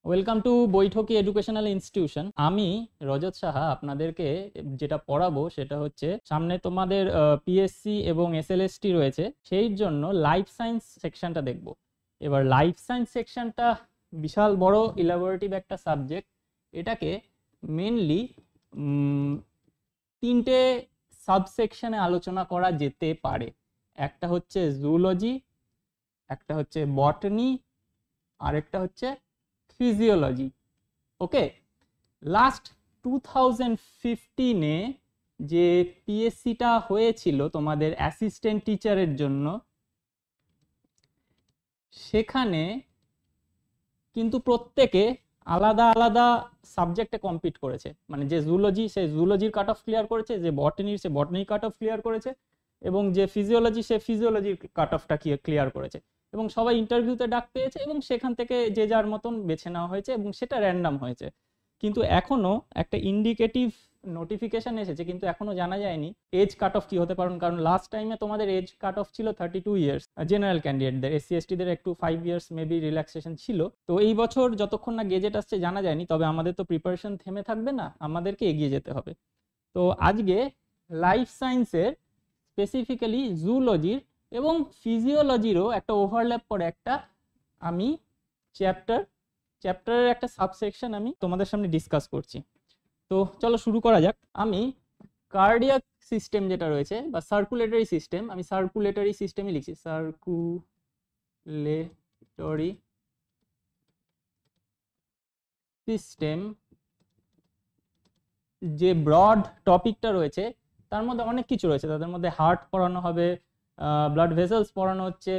Welcome to বৈঠকি educational institution. আমি রজত সাহা আপনাদেরকে যেটা পড়াবো সেটা হচ্ছে, সামনে তোমাদের পিএসসি এবং এসএলএসটি রয়েছে, সেই জন্য লাইফ সায়েন্স সেকশনটা দেখব। এবার লাইফ সায়েন্স সেকশনটা বিশাল বড় ইলাবোরেটিভ একটা সাবজেক্ট। এটাকে মেনলি তিনটে সাবসেকশনে আলোচনা করা যেতে পারে। একটা হচ্ছে জুলজি, একটা হচ্ছে বটনি, আর একটা হচ্ছে ফিজিওলজি। ওকে, লাস্ট 2015-এ যে পিএসসিটা হয়েছিল তোমাদের অ্যাসিস্ট্যান্ট টিচারের জন্য, সেখানে কিন্তু প্রত্যেকে আলাদা আলাদা সাবজেক্টে কম্পিট করেছে। মানে যে জুলজি সে জুলজির কাট অফ ক্লিয়ার করেছে, যে বটনির সে বটনির কাট অফ ক্লিয়ার করেছে, এবং যে ফিজিওলজি সে ফিজিওলজির কাট অফটা ক্লিয়ার করেছে। এবং সবাই ইন্টারভিউতে ডাক পেয়েছে এবং সেখান থেকে যে যার মতন বেছে নেওয়া হয়েছে এবং সেটা র্যান্ডাম হয়েছে। কিন্তু এখনো একটা ইন্ডিকেটিভ নোটিফিকেশন এসেছে, কিন্তু এখনো জানা যায়নি এজ কাট অফ কি হতে পারে। কারণ লাস্ট টাইমে তোমাদের এজ কাট অফ ছিল 32 ইয়ার্স জেনারেল ক্যান্ডিডেটদের, এসসি এসটিদের একটু 5 ইয়ার্স মেবি রিল্যাক্সেশন ছিল। তো এই বছর যতক্ষণ না গেজেট আসছে জানা যায়নি, তবে আমাদের তো প্রিপারেশন থেমে থাকবে না, আমাদেরকে এগিয়ে যেতে হবে। তো আজকে লাইফ সায়েন্সের স্পেসিফিক্যালি জুলজির এবং ফিজিওলজিরও একটা ওভারল্যাপ করে একটা আমি চ্যাপ্টারের একটা সাবসেকশন আমি তোমাদের সামনে ডিসকাস করছি। তো চলো শুরু করা যাক। আমি কার্ডিয়াক সিস্টেম যেটা রয়েছে বা সার্কুলেটরি সিস্টেম, আমি সার্কুলেটরি সিস্টেমই লিখছি, সার্কুলেটরি সিস্টেম। যে ব্রড টপিকটা রয়েছে তার মধ্যে অনেক কিছু রয়েছে। তাদের মধ্যে হার্ট পড়ানো হবে, ব্লাড ভেসেলস পড়ানো হচ্ছে,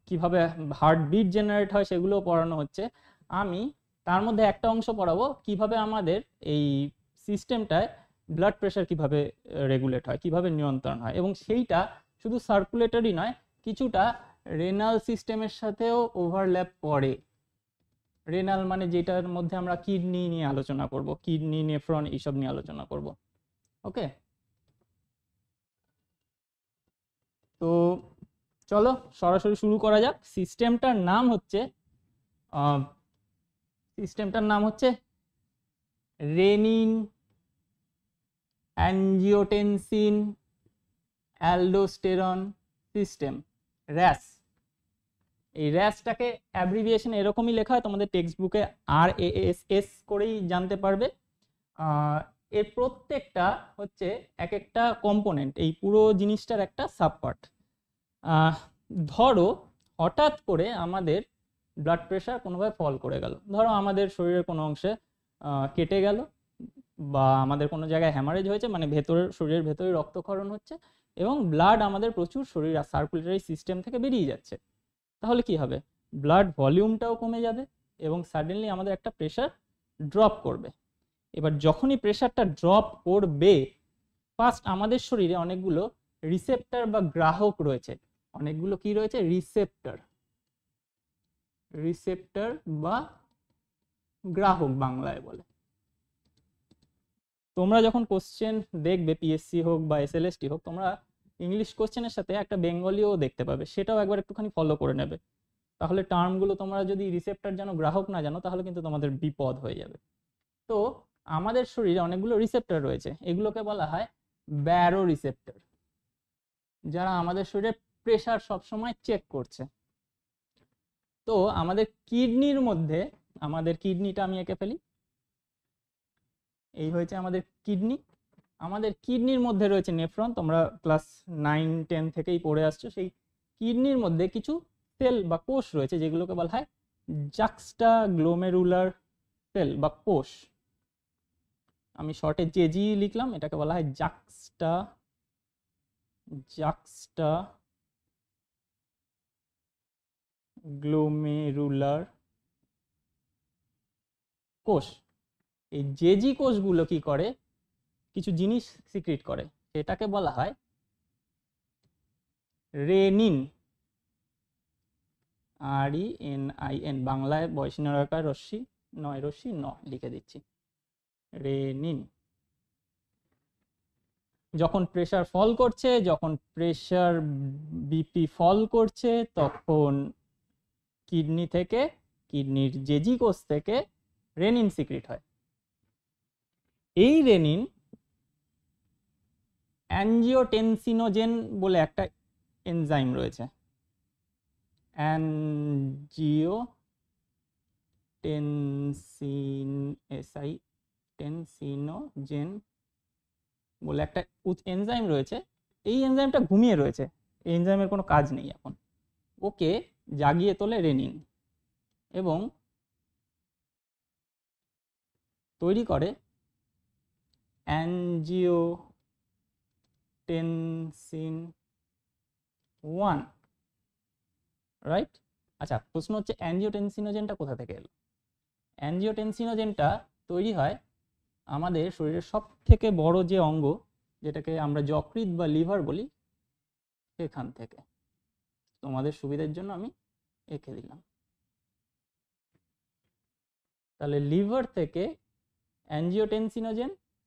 কিভাবে হার্ট বিট জেনারেট হয় সেগুলো পড়ানো হচ্ছে। আমি তার মধ্যে একটা অংশ পড়াবো কিভাবে আমাদের এই সিস্টেমটায় ব্লাড প্রেশার কিভাবে রেগুলেট হয়, কিভাবে নিয়ন্ত্রণ হয়, এবং সেইটা শুধু সার্কুলেটরি নয়, কিছুটা রেনাল সিস্টেমের সাথেও ওভারল্যাপ করে। রেনাল মানে যেটার মধ্যে আমরা কিডনি নিয়ে আলোচনা করব, কিডনি, নেফ্রন, এইসব নিয়ে আলোচনা করব। ওকে, তো চলো সরাসরি শুরু করা যাক। সিস্টেমটার নাম হচ্ছে renin angiotensin aldosterone system, rash. এই র্যাসটাকে অ্যাব্রিভিয়েশন এরকমই লেখা হয়, তোমাদের টেক্সট বুকে RASS করেই জানতে পারবে। এর প্রত্যেকটা হচ্ছে এক একটা কম্পোনেন্ট, এই পুরো জিনিসটার একটা সাবপার্ট। ধরো হঠাৎ করে আমাদের ব্লাড প্রেশার কোনোভাবে ফল করে গেল, ধরো আমাদের শরীরের কোনো অংশে কেটে গেল, বা আমাদের কোনো জায়গায় হ্যামারেজ হয়েছে, মানে শরীরের ভেতরে রক্তক্ষরণ হচ্ছে এবং ব্লাড আমাদের প্রচুর শরীর সার্কুলেটরি সিস্টেম থেকে বেরিয়ে যাচ্ছে। তাহলে কি হবে? ব্লাড ভলিউমটাও কমে যাবে এবং সাডেনলি আমাদের একটা প্রেশার ড্রপ করবে। এবার যখনই প্রেশারটা ড্রপ করবে, ফার্স্ট আমাদের শরীরে অনেকগুলো রিসেপ্টর বা গ্রাহক রয়েছে। অনেকগুলো কি রয়েছে? রিসেপ্টর বা গ্রাহক বাংলায় বলে। তোমরা যখন কোশ্চেন দেখবে, পিএসসি হোক বা এসএলএসটি হোক, তোমরা ইংলিশ কোশ্চেনের সাথে একটা বেঙ্গলিও দেখতে পাবে, সেটাও একবার একটুখানি ফলো করে নেবে। তাহলে টার্মগুলো তোমরা যদি রিসেপ্টর জানো, গ্রাহক না জানো, তাহলে কিন্তু তোমাদের বিপদ হয়ে যাবে। তো আমাদের শরীরে অনেকগুলো রিসেপ্টর রয়েছে, এগুলোকে বলা হয় ব্যারো রিসেপ্টর, যারা আমাদের শরীরে প্রেশার সবসময় চেক করছে। তো আমাদের কিডনির মধ্যে, আমাদের কিডনিটা আমি এঁকে ফেলি, এই হয়েছে আমাদের কিডনি। আমাদের কিডনির মধ্যে রয়েছে নেফ্রন, তোমরা ক্লাস 9-10 থেকেই পড়ে আসছো। সেই কিডনির মধ্যে কিছু সেল বা কোষ রয়েছে, যেগুলোকে বলা হয় জাক্সটাগ্লোমেরুলার সেল বা কোষ। আমি শর্টে জেজি লিখলাম, এটাকে বলা হয় জাক্সটাগ্লোমেরুলার কোষ। এই জেজি কোষগুলো কি করে? কিছু জিনিস সিক্রেট করে, সেটাকে বলা হয় রেনিন, RENIN, বাংলায় বয়সীনরাকার রশ্মি নয়, রশ্মি ন লিখে দিচ্ছি, রেনিন। যখন প্রেশার ফল করছে, যখন প্রেশার বিপি ফল করছে, তখন কিডনি থেকে কিডনির জেজি কোষ থেকে রেনিন সিক্রিট হয়। এই রেনিন অ্যাঞ্জিওটেনসিনোজেন বলে একটা এনজাইম রয়েছে, টেনসিনোজেন বলে একটা এনজাইম রয়েছে। এই এনজাইমটা ঘুমিয়ে রয়েছে, এই এনজাইমের কোনো কাজ নেই এখন। ওকে জাগিয়ে তোলে রেনিন এবং তৈরি করে অ্যাঞ্জিওটেনসিন 1, রাইট? আচ্ছা, প্রশ্ন হচ্ছে অ্যাঞ্জিওটেনসিনোজেনটা কোথা থেকে এলো? অ্যাঞ্জিওটেনসিনোজেনটা তৈরি হয় আমাদের শরীরের সব থেকে বড় যে অঙ্গ, যেটাকে আমরা যকৃৎ বা লিভার বলি, সেখান থেকে। তোমাদের সুবিধার জন্য আমি এঁকে দিলাম। তাহলে লিভার থেকে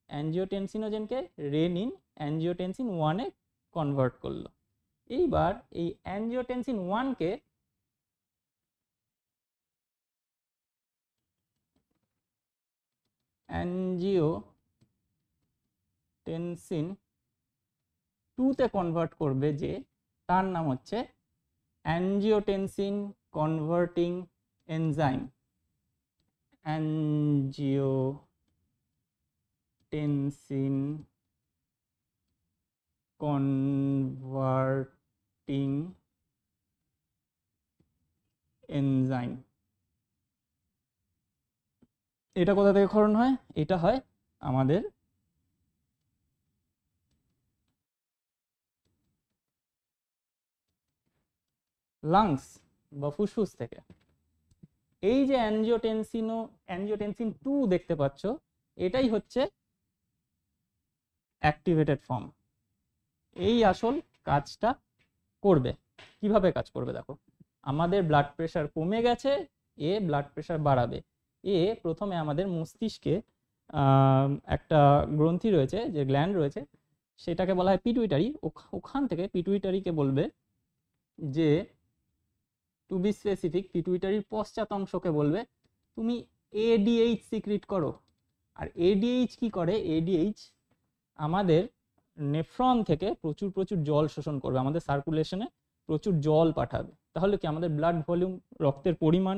অ্যাঞ্জিওটেনসিনোজেনকে রেনিন অ্যাঞ্জিওটেনসিন 1-এ কনভার্ট করলো। এইবার এই অ্যাঞ্জিওটেনসিন 1-কে অ্যাঞ্জিওটেনসিন 2-তে কনভার্ট করবে, যে তার নাম হচ্ছে angiotensin converting enzyme. Angiotensin converting enzyme. এটা কোথা থেকে ক্ষরণ হয়? এটা হয় আমাদের লাংস বা ফুসফুস থেকে। এই যে অ্যাঞ্জিওটেনসিন 2 দেখতে পাচ্ছ, এটাই হচ্ছে অ্যাক্টিভেটেড ফর্ম। এই আসল কাজটা করবে। কিভাবে কাজ করবে দেখো, আমাদের ব্লাড প্রেশার কমে গেছে, এ ব্লাড প্রেশার বাড়াবে। এ প্রথমে আমাদের মস্তিষ্কে একটা গ্রন্থি রয়েছে, যে গ্ল্যান্ড রয়েছে, সেটাকে বলা হয় পিটুইটারি। ওখান থেকে পিটুইটারিকে বলবে যে, টু বি স্পেসিফিক, পিটুইটারির পশ্চাৎ অংশকে বলবে তুমি এডিএইচ সিক্রিট করো। আর এডিএইচ কি করে? এডিএইচ আমাদের নেফ্রন থেকে প্রচুর প্রচুর জল শোষণ করবে, আমাদের সার্কুলেশনে প্রচুর জল পাঠাবে। তাহলে কি আমাদের ব্লাড ভলিউম, রক্তের পরিমাণ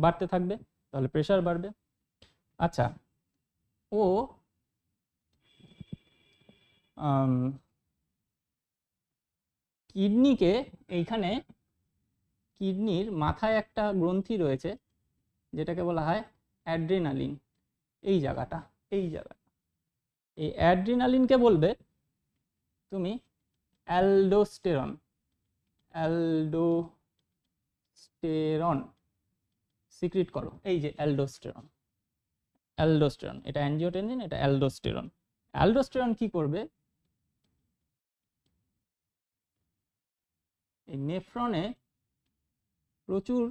বাড়তে থাকবে, তাহলে প্রেশার বাড়বে। আচ্ছা, ও কিডনিকে, এইখানে কিডনির মাথায় একটা গ্রন্থি রয়েছে যেটাকে বলা হয় অ্যাড্রিনালিন। এই জায়গাটা, এই অ্যাড্রিনালিনকে বলবে তুমি অ্যালডোস্টেরন সিক্রিট করো। এই যে অ্যালডোস্টেরন, এটা অ্যাঞ্জিওটেনসিন, এটা অ্যালডোস্টেরন কি করবে? এই নেফ্রনে প্রচুর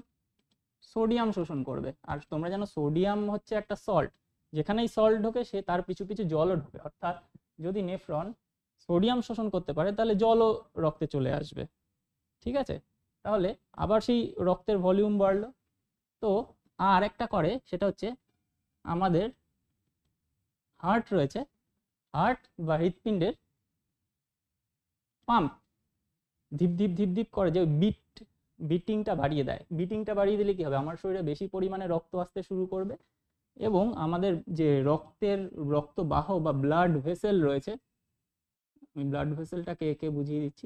সোডিয়াম শোষণ করবে। আর তোমরা জানো সোডিয়াম হচ্ছে একটা সল্ট, যেখানেই সল্ট ঢোকে সে তার পিছু পিছু জলও ঢোকে। অর্থাৎ যদি নেফ্রন সোডিয়াম শোষণ করতে পারে, তাহলে জলও রক্তে চলে আসবে। ঠিক আছে, তাহলে আবার সেই রক্তের ভলিউম বাড়লো। তো আর একটা করে, সেটা হচ্ছে আমাদের হার্ট রয়েছে, হার্ট বা হৃৎপিণ্ডের পাম্প ধীপ ধীপ ধীপ ধীপ করে, যে বিটিংটা বাড়িয়ে দেয়। বিটিংটা বাড়িয়ে দিলে কি হবে? আমার শরীরে বেশি পরিমাণে রক্ত আসতে শুরু করবে, এবং আমাদের যে রক্তবাহ বা ব্লাড ভেসেল রয়েছে, আমি ব্লাড ভেসেলটাকে একে বুঝিয়ে দিচ্ছি।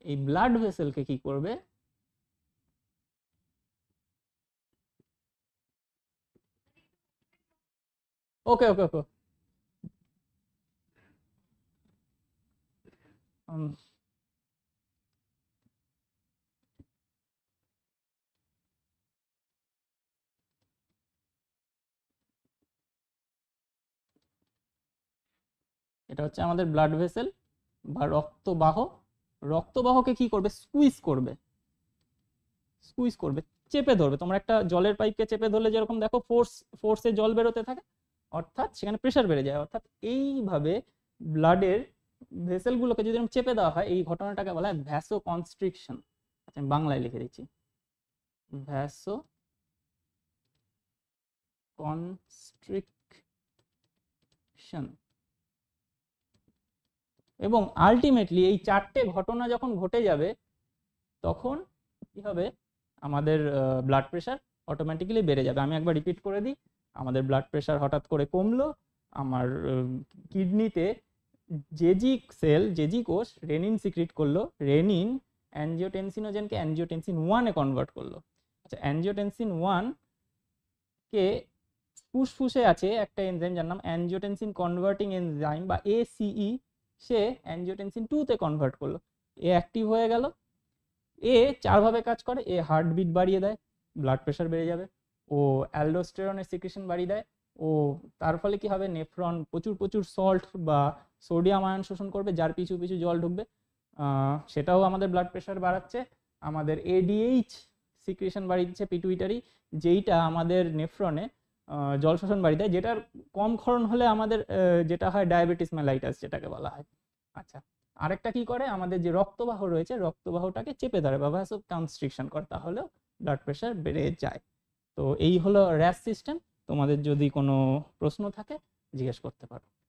এই ব্লাড ভেসেলকে কি করবে? ওকে ওকে ওকে এটা হচ্ছে আমাদের ব্লাড ভেসেল বা রক্তবাহ। রক্তবাহকে কি করবে? স্কুইজ করবে, চেপে ধরবে। তোমরা একটা জলের পাইপকে চেপে ধরলে যেরকম দেখো ফোর্সে জল বেরোতে থাকে, অর্থাৎ সেখানে প্রেশার বেড়ে যায়। অর্থাৎ এইভাবে ব্লাডের ভেসেলগুলোকে যদি চেপে দেওয়া হয়, এই ঘটনাটাকে বলা হয় ভ্যাসো কনস্ট্রিকশন। আচ্ছা, আমি বাংলায় লিখে দিচ্ছি, ভ্যাসো কনস্ট্রিকশন। এবং আলটিমেটলি এই চারটে ঘটনা যখন ঘটে যাবে তখন কি হবে, আমাদের ব্লাড প্রেশার অটোমেটিক্যালি বেড়ে যাবে। আমি একবার রিপিট করে দিই, আমাদের ব্লাড প্রেশার হঠাৎ করে কমলো, আমার কিডনিতে জেজি সেল, জেজি কোষ রেনিন সিক্রিট করলো, রেনিন অ্যানজিওটেনসিনোজেনকে অ্যানজিওটেনসিন 1-এ কনভার্ট করলো। আচ্ছা, অ্যানজিওটেনসিন 1 কে ফুসফুসে আছে একটা এনজাইম যার নাম অ্যানজিওটেনসিন কনভার্টিং এনজাইম বা ACE, সে অ্যানজিওটেনসিন 2-তে কনভার্ট করলো। এ অ্যাক্টিভ হয়ে গেল। এ চারভাবে কাজ করে। এ হার্টবিট বাড়িয়ে দেয়, ব্লাড প্রেশার বেড়ে যাবে। ও অ্যালডোস্টেরনের সিক্রেশন বাড়িয়ে দেয়। ও তার ফলে কি হবে, নেফ্রন প্রচুর প্রচুর সল্ট বা সোডিয়াম আয়ন শোষণ করবে, যার পিছু পিছু জল ঢুকবে, সেটাও আমাদের ব্লাড প্রেশার বাড়াচ্ছে। আমাদের ADH সিক্রেশন বাড়িয়ে দিচ্ছে পিটুইটারি, যেইটা আমাদের নেফ্রনে জল শোষণ বাড়িয়ে দেয়, যেটার কম ক্ষরণ হলে আমাদের যেটা হয় ডায়াবেটিস মেলাইটাস যেটাকে বলা হয়। আচ্ছা, আরেকটা কি করে, আমাদের যে রক্তবাহ রয়েছে রক্তবাহটাকে চেপে ধরে বা ভ্যাসো কনস্ট্রিকশন করে, তাহলেও ব্লাড প্রেশার বেড়ে যায়। তো এই হলো র্যাশ সিস্টেম। তোমাদের যদি কোনো প্রশ্ন থাকে জিজ্ঞেস করতে পারো।